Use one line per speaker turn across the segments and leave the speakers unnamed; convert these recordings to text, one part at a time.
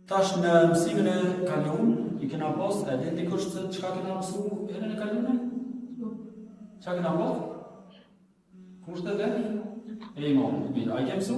Tash në mësimin e kaluar, I kena pas edhe dikush se çka kena mësu herën e kaluar? Çka kena pas? Kushtet e imamit. Mirë, a I ke mësu?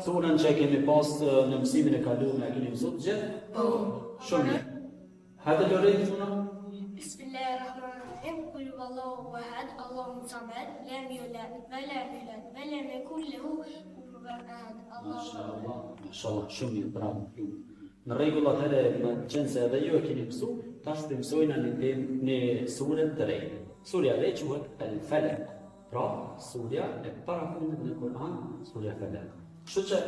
Surën që kemi pas në mësimin e kaluar e keni mësuar gjithë? Po. Shumë mirë. Hajde Loreti shuna.
Bismillahirrahmanirrahim. Kul huwallahu ahad, Allahu samad, lam yulad wa lam yulad wa lam yakul lahu kufuwan ahad.
Mashallah. Mashallah, shumë mirë, bravo. Në rregull atëherë, më qenë se edhe ju e keni mësuar, tash të mësojna në surën të re. Surja e re quhet El-Falaq. Pra, surja e parafundit në Kur'an, surja Falaq. Kështu që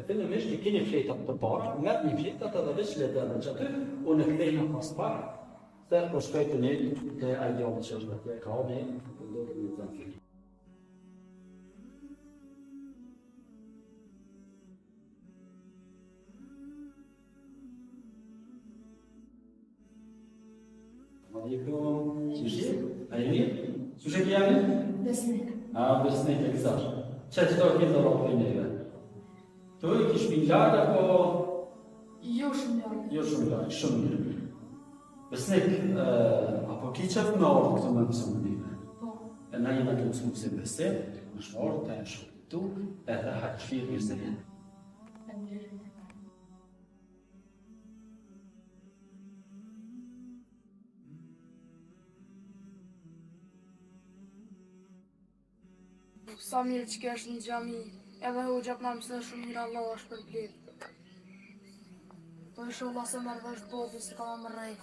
fillimisht I keni fletat përpara, merrni fletat edhe veç letrat që aty, unë kthejna pas para, se po shkoj të njëjtë te ajo që është atje ka me përdorur në zanë. Alaikum, çishi? Ajeni? Çuçi jemi?
Besmele.
Besmele e güzel. Çeto këtë rrobë neve. Tu I kish pillar apo
Jo shumë larg.
jo shumë larg, shumë mirë. Besnik, apo ki qef me orë këtë me mësë më nime?
Po.
E na jena të mësë mësë besim, të më shmorë, të e shumë tu, edhe haqë shirë mirë se jenë.
Sa mirë që kesh në gjami, edhe u gjap ma mëse shumë mirë Allah është për blit. Po ishe Allah se mërë vesh bobi se ka më rej.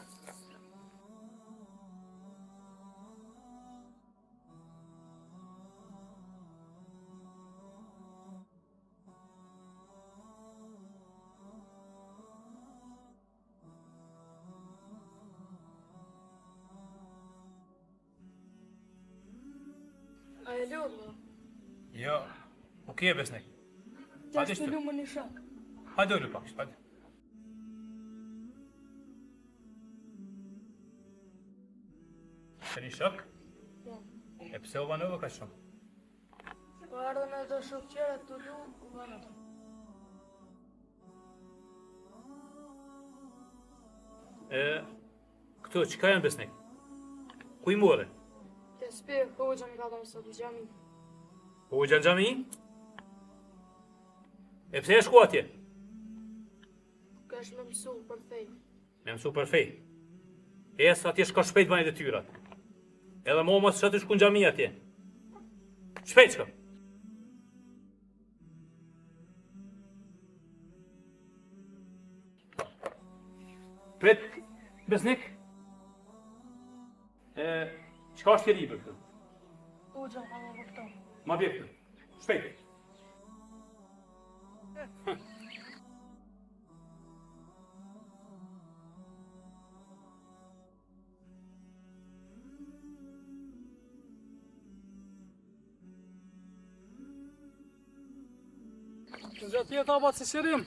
A e lodhë, më?
Jo, u ke besnik?
Të është të lumë një shak.
Hajde ulu pak, hajde. Të një shok?
Po.
E pse u banove ka shumë?
Po ardhën e do shok qere të lumë, u banove.
Këto, qëka janë besnik? Ku I more?
Të spirë, hoxha mi ka të mësot në gjami.
Hoxha në gjami? E pse e shku atje?
Kesh me mësu për fej.
Me mësu për fej. Es atje shka shpejt banit e tyrat. Edhe mo mos shëtë shku në gjami atje. Shpejt shka. Pret, besnik? Qka është tjeri për këtë?
Hoxha ka më vërto.
Ma bje këtë. Shpejt.
Të gjatë jetë abat si shirim,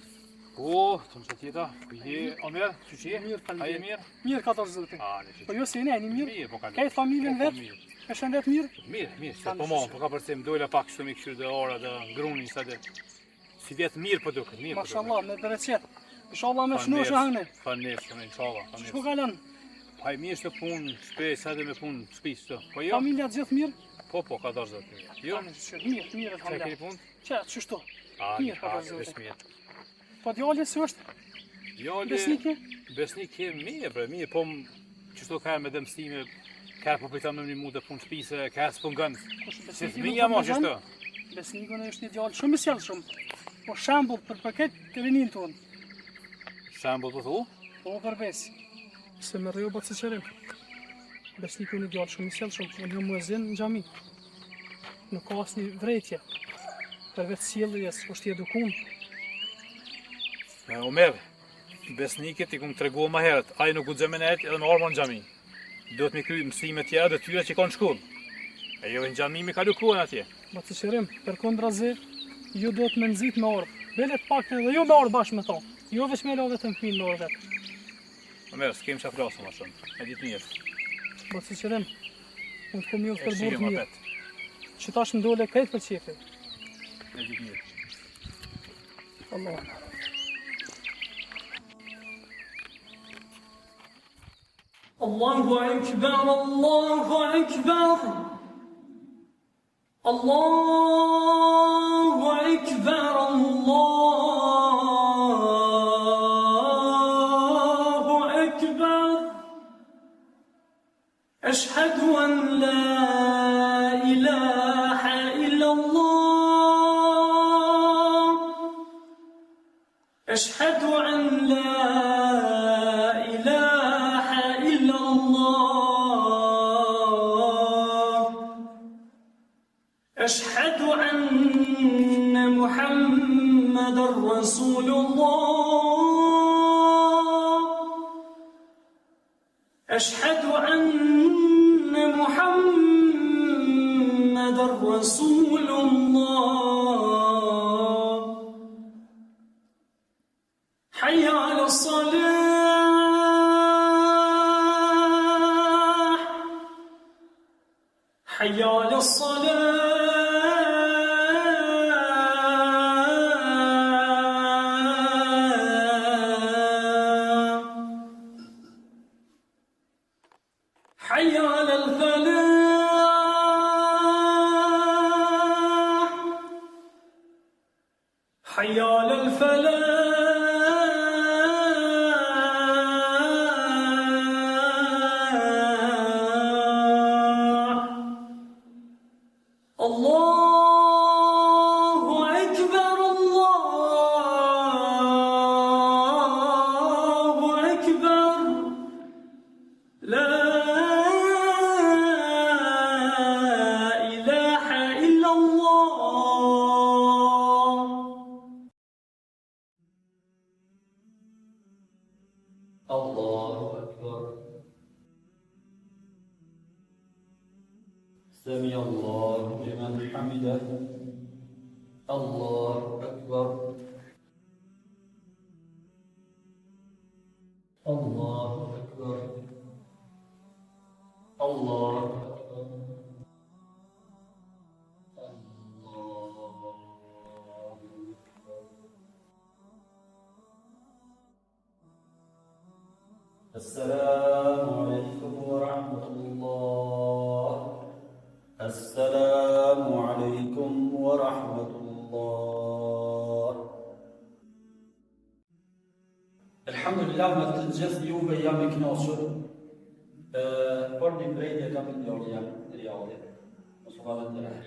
Po, të më që tjeta, ku je, Omer, që që je?
Mirë,
A je
falem.
mirë?
Mirë ka të zote.
A, në që
Po jo si jeni, jeni mirë?
Mirë, po ka
Kajtë familjen
po,
vetë? E shëndet mirë?
Mirë, se po po ka përse më dojla pak shumë i këshyrë dhe ora dhe ngrunin sa dhe si vjetë mirë po duke, mirë po duke.
Mashallah, me bereqet. Inshallah me shnu është hangni.
Fanes, inshallah,
Shko
fanes.
kalon?
Haj mirë shtë punë, shpej sa dhe me punë shpis të. Po jo?
Familja gjithë mirë?
Po, ka dorë zotë mirë. Jo?
Mirë, mirë,
Qa keni
alhamdulillah.
punë?
Që, qështu?
A,
Mirë, ka dorë
vesh
zote.
mirë.
Po djali si është?
Jale,
Besnike?
Besnike mirë, bre, mirë, po qështu ka me dëmstime, ka po pita me një mu dhe punë shpise, ka së punë gëndë.
Kush
Se
besniku
fëmija
nuk
ma
përgjan?
qështu.
Besnikun është një djallë shumë i sjellshëm. Po shambull për paket të rinin tonë.
Shambull po thu?
Po përbes. Se me rrjo bëtë se qërim. Besniku një djallë shumë i sjellshëm. Unë jam muezin në gjami. Nuk ka asë një vrejtje. Për vetë sjelljes, është i edukun.
Omer, besnikit i kumë të regu ma herët, aji nuk u gjëmen e edhe me arma në gjami. Do të mi kry mësime tjera dhe tyra që ka në shkull. E jo në gjami mi kalu kuën atje.
Bëtë se qërim, për kondra zi, ju do të me nëzit me orë. Belet pak të dhe ju me orë bashkë me ta. Jo veç me la vetëm fmin me orë vetë.
Omer, s'kem qa flasë ma shumë, e ditë mirë.
Bëtë se qërim, unë të kom ju
E
për
shire
burë
ma
mirë.
petë,
Që tash më dole krejt për qefi.
e ditë mirë.
Allah. Allahu Ekber, Allahu Ekber. Allahu Ekber, Allahu Ekber. Eşhedü en la ilahe illallah. Eşhedü en la ilahe illallah. Eşhedü enne Muhammeden Resulullah. Eşhedü enne Muhammeden Resulullah. Hayy alas-salah. Hayy alas-salah. حي على الفلاح. حي على الفلاح. الله أكبر، الله أكبر. لا إله إلا الله.
Allahu Ekber. سمع الله لمن حمده. الله أكبر. الله أكبر. الله أكبر. السلام عليكم ورحمة الله. السلام عليكم ورحمة الله. الحمد لله ما تنجز يوم أيام كناسر. Por një brejtje kam në njërë jam në rjallë. Mos më të rrë.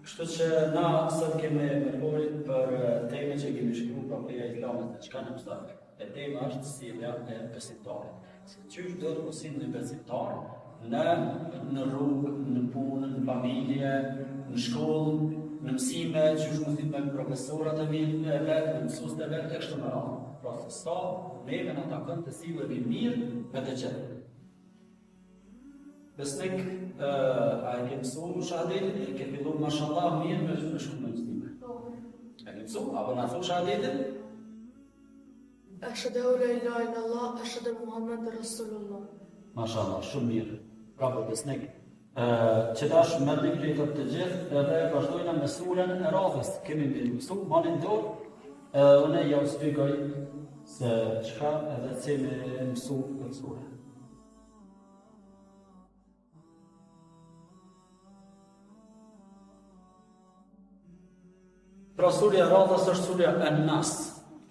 Kështu që na sot kemi me folit për teme që kemi shkru për feja islamet dhe qka në mëstarë. E tema është silja e besimtarit. Se qysh do të posim në besimtar në rrugë, në punë, në familje, në shkollë, në mësime, qysh më thit me profesorat e vetë, në mësus të vetë, e kështu më radhë. Pra se sa neve në takën të silëve mirë me të qetë. Besnik, a e ke mësu shahadetin, e ke fillu mashallah mirë me shumë mësime. E në mësu, apo në thush hadithin?
Ashhadu an la ilaha illallah, ashhadu anna Muhammadan rasulullah.
Mashallah, shumë mirë. Bravo besnik. Që tash me libri të gjithë edhe vazhdojna me surën e Radhës. Kemi mësu, malin dorë, unë ja u shpjegoj se çka edhe se me mësu këtë surë. Pra surja Radhës është surja An-Nas.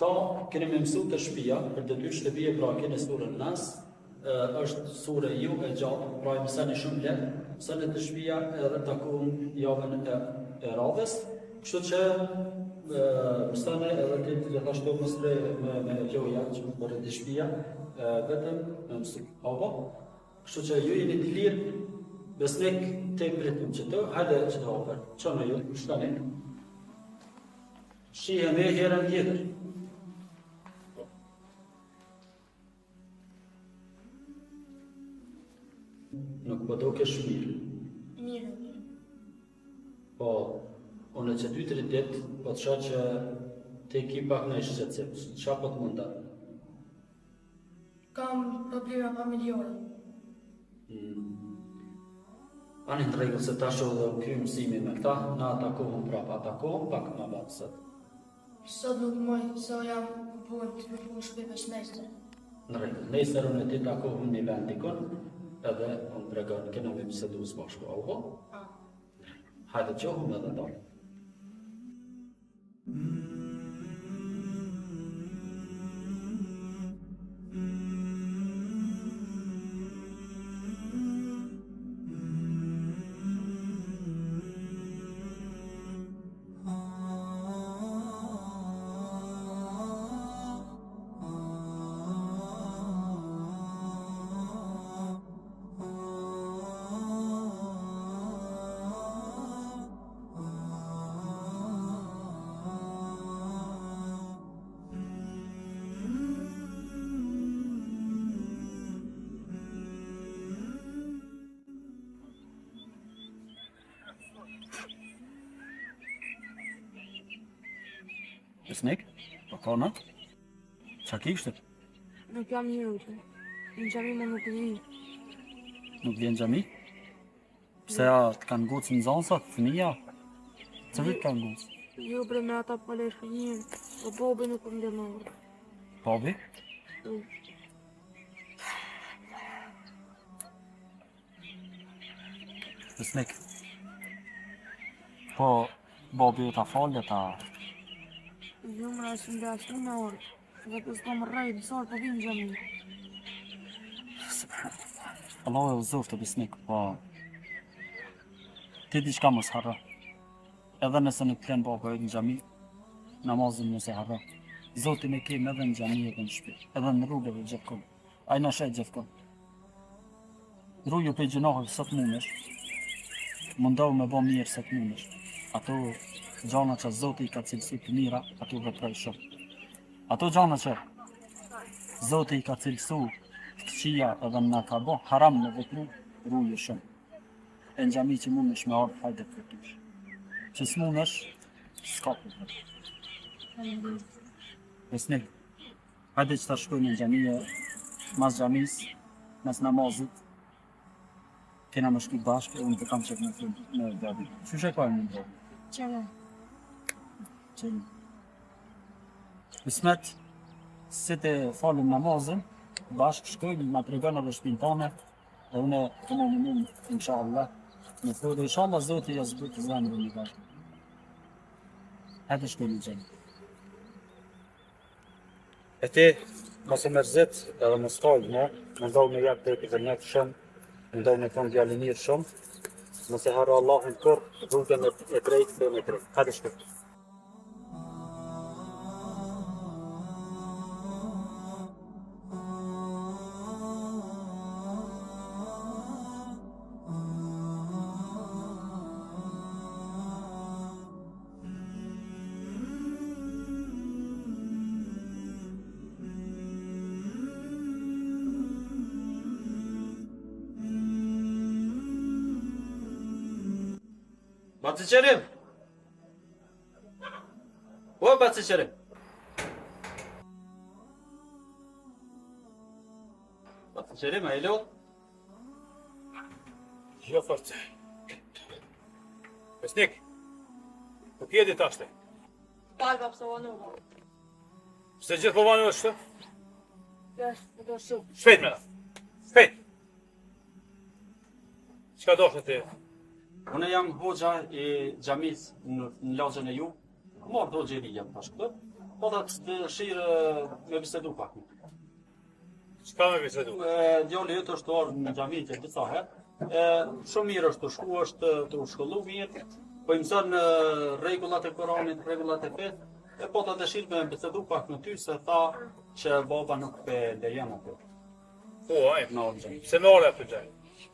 Këto keni me mësu të shtëpia, për të dy shtëpie pra keni surën Nas, është surë ju e gjatë, pra i mësani shumë lehtë, mësani të shtëpia edhe takohum javën e Radhës, kështu që mësani edhe ti gjithashtu mësre me gjoja që më bërë të shtëpia, vetëm me mësu. Apo? Kështu që ju jeni të lirë, besnik të pritim që të, hajde që të ofër, që në ju, shtani. Shihem e herën tjetër. Nuk po do kesh mirë.
Mirë.
Po, unë që 2-3 ditë, po të shoh që te ki pak në shqetësim. Çfarë po të munda?
Kam probleme familjare.
Ani të rregull se tash edhe u kry mësimi me këta, na atakohëm prapa, atakohëm pak më batë sot.
Sot nuk moj, se jam punë shpive shmejstër.
Në rregull, nesër unë ti takohëm një vend dikon, edhe unë tregon, kena me bisedu së bashku, apo? Hajde qohëm edhe dalë. Besnik? Po kona? Qa kishtet?
Nuk jam një rute. Në gjami më nuk vi.
Nuk vjen gjami? Pse ja të kanë gucë në zonë sot, fëmija? Cëllit kanë gucë?
Jo bre me ata pale shkënjim, o bobi nuk më ndemorë.
Bobi? Besnik? Po, Bobi ta falje ta...
Jo më rrasë më ashtu në orë, dhe të s'ko më rrejtë, nësor po vinë gjami.
Allah e uzoftë, besnik, po... Ti diçka mos harro. Edhe nëse nuk klen baba në gjami, namazin nëse harro. Zotin e kem edhe në gjami edhe në shpi, edhe në rrugëve gjithkon. Ai na shet gjithkon. Rruju për gjinohë sot mundesh, mundohu me bo mirë sot mundesh. Ato gjana që Zoti i ka cilësu të mira, ato veproj shumë. Ato gjana që Zoti i ka cilësu të këqia edhe na ka bo haram në vepru, rruju shumë. E në gjami që mundesh me ardhë, hajde të vëtush. Që s'mundesh, s'ka për. Besnik, hajde që ta shkojnë në gjamije, mas gjamis, mes namazit, kena më shku bashkë, unë të kam qëtë në gabi. Që shekojnë në bërë?
Qënë?
Qënë. Bismet, si të falim namazin, bashkë shkojnë, ma tregojnë edhe shpinë tane, dhe une të më mënum, inshallah, në thë dhe inshallah Zoti ja zbut të zemë dhe një bashkë. Hajde shkojnë në gjenë. E ti, mos e mërzit edhe mos falj, no? Më ndohë me jakë të ekizërnet shumë, më ndohë me thonë djali mirë shumë, mos e harro Allahun kur, rrugën e drejtë dhe me drejtë. Hajde shkojnë. Ma të qerim! O, baci qërim. Baci qërim, a i lot?
Jo forse. Besnik, po kjedi tashte?
Falë bab se vanu.
Se gjithë po vanu është?
Yes, po do shumë.
Shpejt me na. Shpejt. Qka do shë ti?
Unë jam hoxha i xhamis në lagjën e ju. Marrë hoxheri jam tash këtë. Po ta të dëshirë me bisedu pak.
Qka me bisedu?
Djali jëtë është orë në xhami që disa herë. Shumë mirë është të shku, është të shkollu mirë. Po i mëson rregullat e Koranit, rregullat e fesë. E po ta dëshirë me bisedu pak në ty se tha që baba nuk pe lejon atë.
Po, aj,
Në orë.
se me orë e për gjaj.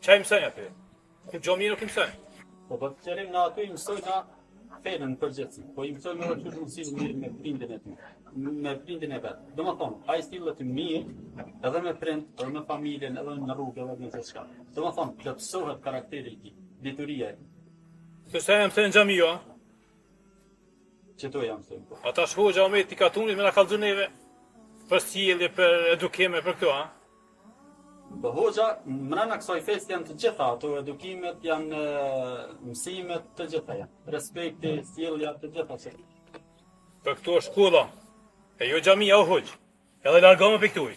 Qa i mësën aty? Ku gjomi nuk i mësën?
Po të qërim në aty i mësojna fenën përgjithësi, po i mësojnë edhe që shumë si mirë me prindin e ty, me prindin e vetë. Do më thonë, a i stilët mirë edhe me prind, edhe me familjen, edhe në rrugë, edhe me të shka. Do më thonë, plotësohet karakteri i ti, dituria e.
Të se e mësën në gjami jo,
Që to jam mësojnë, po.
ata shhoxha o me t'i katunit me na kalëzun neve për sjellje, për edukime, për këto, a?
Po hoxha, mrena kësaj fest janë të gjitha, ato edukimet janë mësimet të gjitha janë. Respekti, sjellja të gjitha që.
Për këto është shkolla. E jo gjamia o hoqë. Edhe largome për këtuj.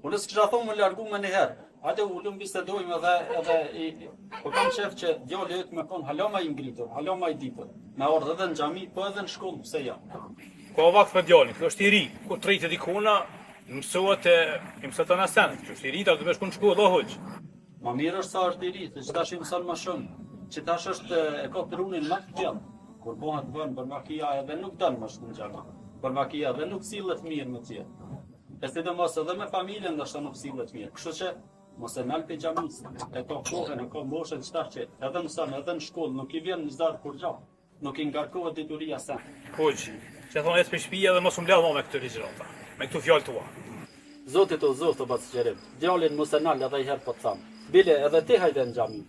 Unë s'kisha thonë më largu me njëherë. Ate ullum bisedojmë edhe po kam qef që djali jëtë me thonë halama i ngritur, halama i ditur. Me ardhë edhe në xhami, po edhe në shkollë, pse ja.
Ka vakt për djalin, kjo është i ri. Kur të rritë dikuna, mësohet i mësot të nasenet. Kjo është i ri, ta të me shku në shkollë o hoqë.
Ma mirë është sa është i ri, se që tash i mëson më shumë. Që tash është e ka trunin më të gjallë. Kur bëhet vën bërmakia edhe nuk dënë më shku në xhami. Bërmakia edhe nuk sillet mirë me tjerë. E sidomos edhe me familjen ndoshta nuk sillet mirë. Kështu që mos e nal pe xhamis. E ka kohën, e ka moshën çfarë që edhe mëson edhe në shkollë nuk i vjen në zar kur gjao. Nuk i ngarkohet dituria sa.
Hoqë, që thonë e s'pe shpija dhe mos më bledh me këtë ligjërata. Me këtu fjallë tua.
Zotit o zot o Baciqerim, djalin mos e nal edhe i herë po të tham. Bile edhe ti hajde në xhami.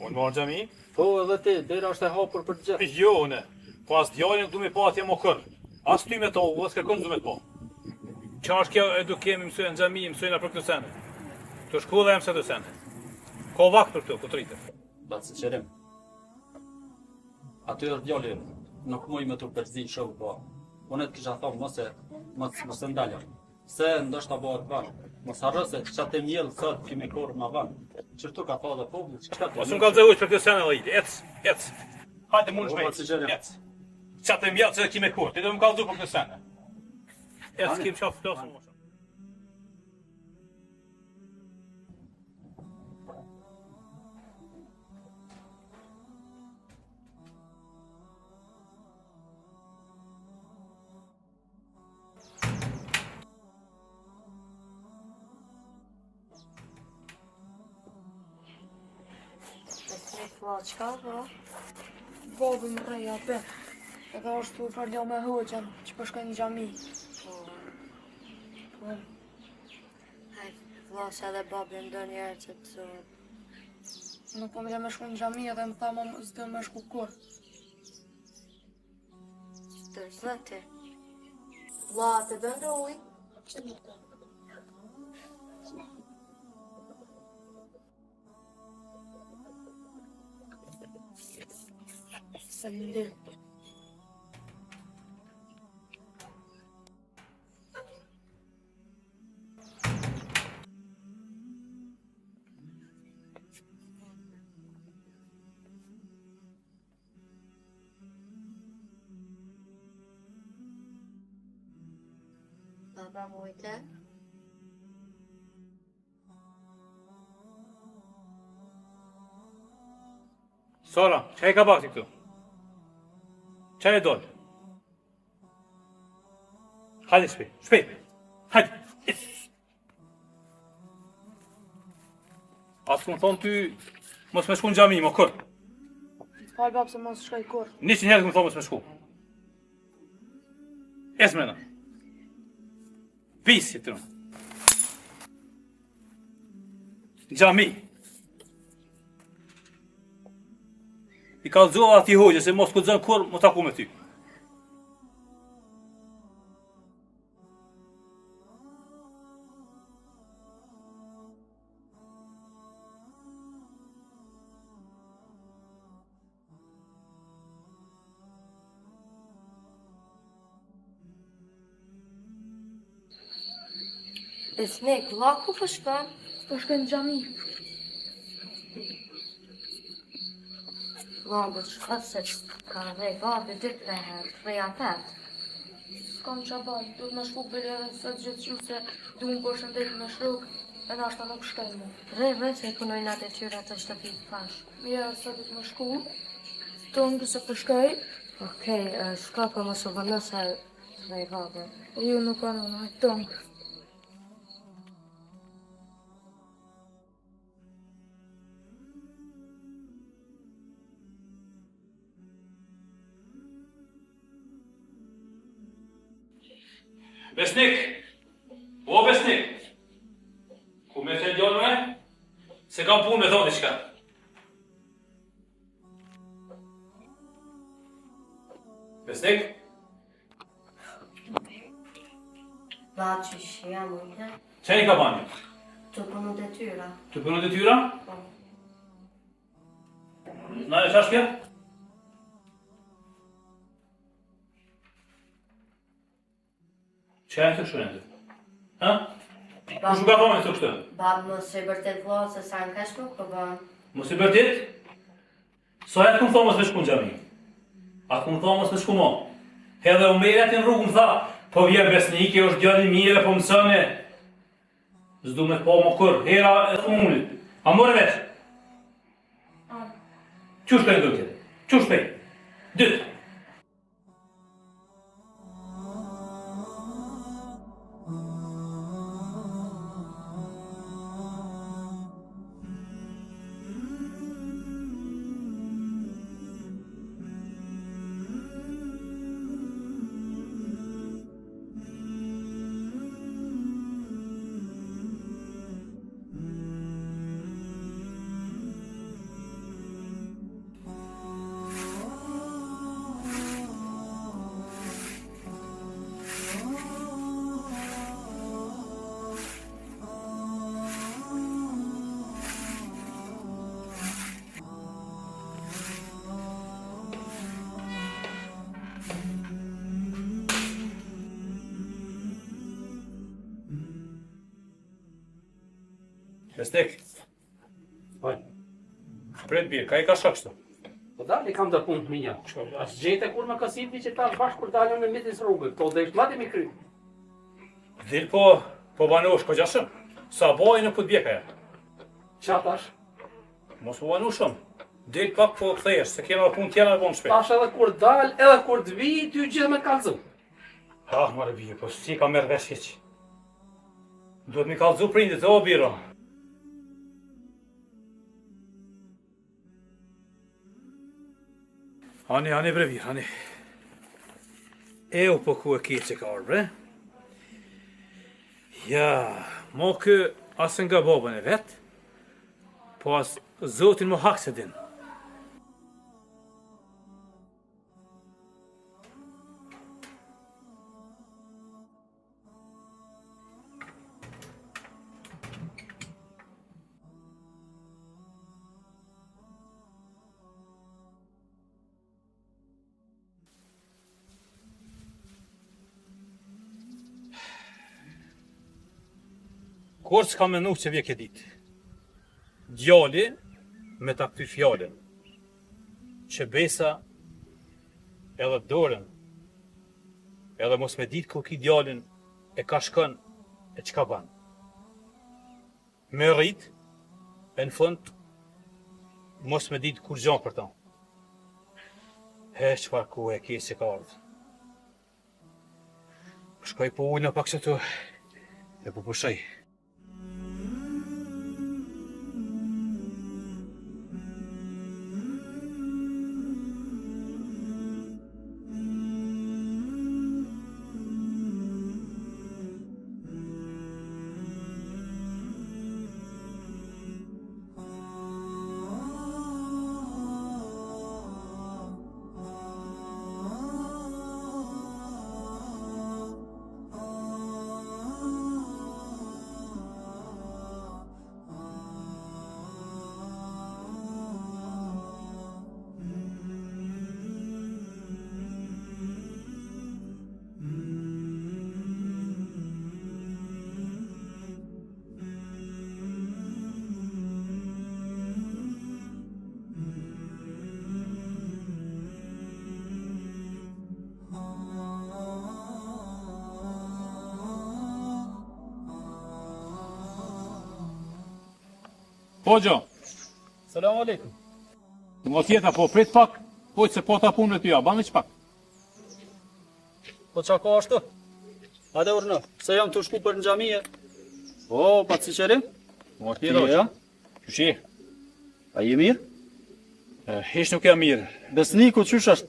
Unë marë gjami?
Po edhe ti, dera është e hapur për të gjithë.
Jo, une. Po as djalin du me pa atje më kërë. As ty me to, as kërkon du me të pa. Qa është kjo edukimi mësojnë në gjami, mësojnë për këtë sene. Të shkolla e mëse të sene. Ka vakt për këto, këtë rritë.
Baciqerim. Aty është djali, nuk muj me të përzi shumë, po. Unë të kisha thonë mos e ndalja. Se ndoshta bëhet vanë. Mos harro se çka të mjell sot kemi korr ma vanë. Çfarë ka thënë populli? Çka të
Mos më kallëzoj për këtë sene dhe ec. Hajde mund shpejt. Ec. Qa të mjellë që kime kur, ti do më kallëzu për këtë sene. Ec, kim qafë flosën mosha.
Qka, bro? Babi më reja pe. Edhe është të përdo me hoqën që përshkoj në xhami.
Haj, vlas edhe babi ndo njerë që të zohet.
Nuk po më me shku në xhami edhe më tha më s'do me shku kur.
Të zëti. Vla, të dëndë uj?
Faleminderit.
Baba mujte.
Sora, që e ka bakti këtu? Qa e dollë? Hajde shpejt. Hajde. Asë më thonë ty, mos me shku në xhami, më kërë.
Falë bab se mos shkoj kur.
100 herë më thonë mos me shku. Esmena. Pisi të në. Xhami. I ka zhuar ati hoqë, se mos ku zënë kur, më taku me ty.
Besnik, valla ku po shkon?
Po shkoj në xhami.
Valla, po shkon se ka rej babi 2-3 herë, reja 5.
S'kam qaban, du të më shku për edhe se të gjithë që se du më përshëndet me shruk, e nashta nuk shkoj mu.
Rej se punojnë atë tyra të shtëpit pash.
Ja, se du të më shku, të ngë se për shkoj,
Okej, shko po mos u vënë se rej babi.
ju nuk kanë në hajtë tëngë.
Besnik! O Besnik! Ku me të ndjonë me? Se kam punë me thonë diçka. Besnik?
Ba që jam ujtë,
Qeni ka bani?
të punu të tyra.
Të punë të tyra?
Po.
Na e qash kja? Që e në të shurën të? Ha? Kushu ka thonë të kështë?
Babë mos e bërtet vlohë se sa në kash nuk po banë.
Mos i bërtit? So e të këmë thonë mos me shku në gjami? A të këmë thonë mos me shku mo? Edhe u mejre atë në rrugë më tha, po vjen Besniki, është gjallë mire, po mësëne. Zdu me të po më kërë, hera e thumunit. A more veç? Qush për e do tjetë? Qush për e? Dytë. Besnik,
Oj,
pret birë, ka i ka shak kështu?
po dali kam të punë të minja. As gjete kur me kasiti që ta bashkë kur dalën në mitis rrugë, këto dhe ishtë mati mi kry.
Dil po banush, ko gjashëm? Sa bojë në put bjeka ja?
Qa tash?
Mos po banu shumë. Dil pak po këthejesh, se kena punë tjera në bonë shpet.
Tash edhe kur dal, edhe kur të vi, ty gjithë me kalzu.
Ha, mare bje, po si ka merë vesh hiq. Duhet mi kalzu prindit, o biro. Hani bre vir, hani. Po ku e ke që ka orë bre? Ja, mo kë asë nga babën e vetë, po asë zotin më hakë se din. Kur s'ka menu që vje ke ditë. Djali me ta këty fjallën, që besa edhe dorën, edhe mos me ditë ku ki djalin e ka shkën e qka ban. Me rrit, e në fund, mos me ditë kur gjanë për ta. Qfar ku e ke që ka ardhë. Shkoj po ujnë pak që tu, e po pushaj. Po gjo,
Selam aleikum.
të mos jeta po prit pak, po se po ta punë ty, ja, banë që pak.
Po qa ka ashtu? Hajde urna, se jam të shku për në gjamije. O, pa të qerim?
Po ti do.
Ja?
Qyshi,
A je mirë?
hiç nuk jam mirë.
Besniku qysh është?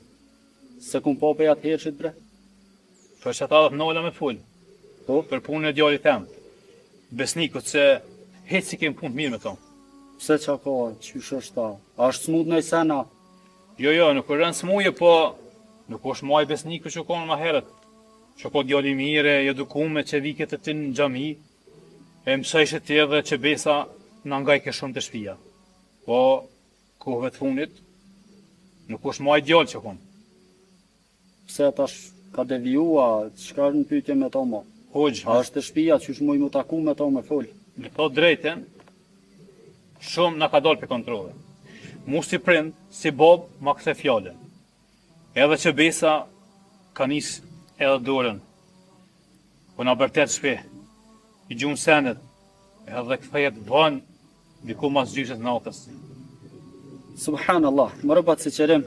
Se kum po për atë herëshit bre?
Për që ta dhe të nola me full,
Po?
për punën e djallit tem. Besnikut se hiç si kem punë mirë me to.
Pse qa ka, qysh është ta? A është smut në i sena?
Jo, nuk është rënë smuje, po nuk është maj besniku që konë ma herët. Që ko djalli mire, edukume, që viket e ti në gjami, e mësajshe ti edhe që besa në ngajke shumë të shpia. Po, kohëve të funit, nuk është maj djallë që konë.
Pse tash ka devijua, çka në pyetje me to mo?
Hoxh,
A është të shpia, qysh muj mu taku me to me fol?
me thot drejten, shumë na ka dalë për kontrole. Mu si prind, si bob, ma këthe fjallën. Edhe që besa ka nis edhe dorën. Po na bërtet shpe, i gjumë senet, edhe këthejet vanë, diku mas gjyshet natës.
Subhanallah, më rëbat si qerim.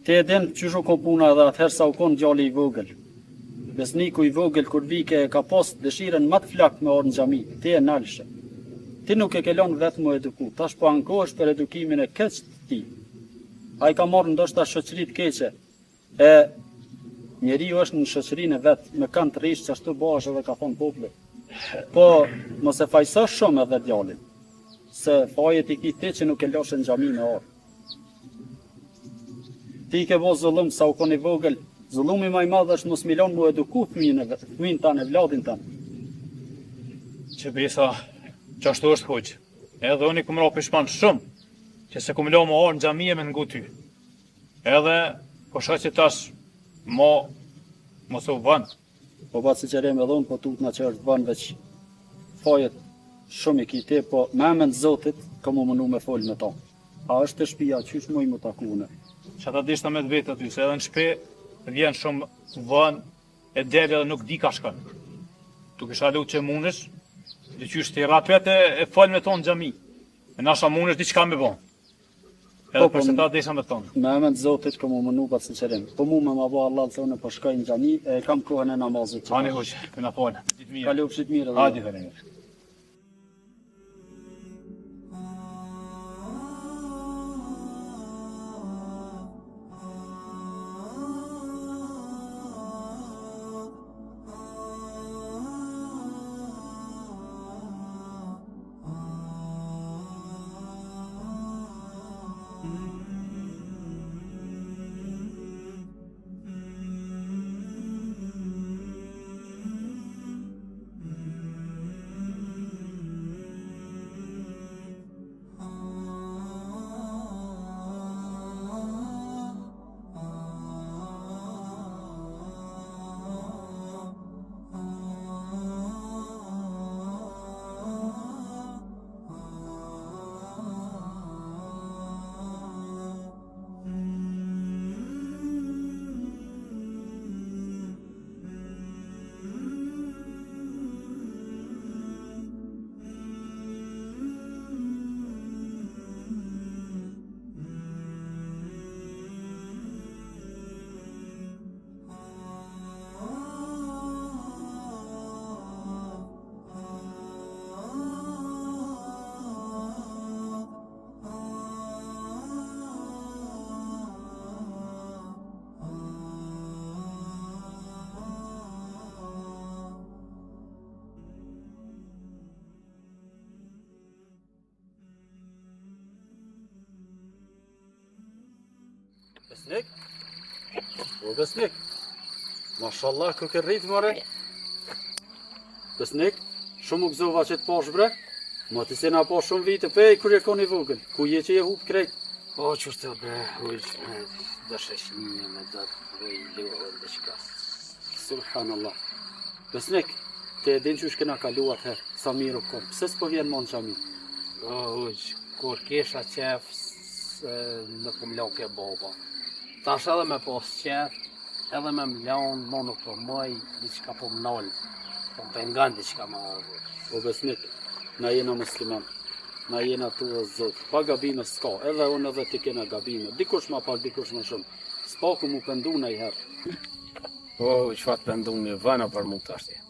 Te e din qysh u ko puna edhe atëherë sa u kon djali i vogël. Besniku i vogël kur vike e ka pas dëshiren më të flakt me orë në xhami, ti e nalshe. Ti nuk e kelon vetë më eduku, tash po ankohesh për edukimin e keq të ti. A i ka marrë ndoshta shoqëri të keqe, e njeriu është në shoqërinë e vet, me kanë të rishë që ashtu bash edhe ka thonë populli. Po, mos e fajsosh shumë edhe djalin, se fajet i ki ti që nuk e loshe në xhami me orë. Ti ke bo zullum sa u kon i vogël, zullumi më i madh është mos milon mu eduku fëmijën tanë, vladin tanë.
Që besa, që ashtu është hoqë. Edhe unë i këmë ra pishman shumë, që se këmë lo më orë në gjamije me ngu ty. Edhe, po shaj që tash, mos u vënë.
Po ba si qërem edhe unë, po tutna që është vanë veç fajet shumë i kite, po me emën të Zotit, ka mu mënu me folë me ta. A është të shpia, qysh muj mu takune?
Që ata dishta me të vetë aty, se edhe në shpe vjen shumë vënë, e deri edhe nuk di ka shkën. Tu kisha lu që mundesh, dhe qysh të i rapet e falë me tonë në gjami. E nasha mundesh diçka me bon. Edhe përse ta desha me tonë.
Me emën të Zotit, ka mu mënu pa si qërem. Po mu me ma ba Allah të thonë, po shkoj në gjami, e kam kohën e namazit.
Hani hoqë, këna falë. Ditë mirë.
Ka lufshit mirë.
Hadi dhe mirë.
Besnik? O Besnik? Mashallah, ku ke rritë more? Besnik? Shumë u gëzova që të pash bre? Ma të se na pa shumë vite pej kur e koni vogël. Ku je që je hup krejt?
Po, që është të bre, ujë, dhe sheshnije me dhe vej lehë dhe qka.
Subhanallah. Besnik, te e din që shkena kaluat her, sa mirë u kom. Pse s'po vjen mon qami?
O, ujë, kur kesha qef, në po mloke boba. Tash edhe me pos qef, edhe me mlon, mo nuk po mëj, diqka po mnoll, po pengan diqka ma orë.
O Besnik, na jena musliman. Na jena tu o Zot. Pa gabime s'ka, edhe unë edhe ti kena gabime. Dikush ma pak, dikush ma shumë. S'paku mu pëndu në i herë.
Po, që fatë pëndu një vëna për mu të ashtë.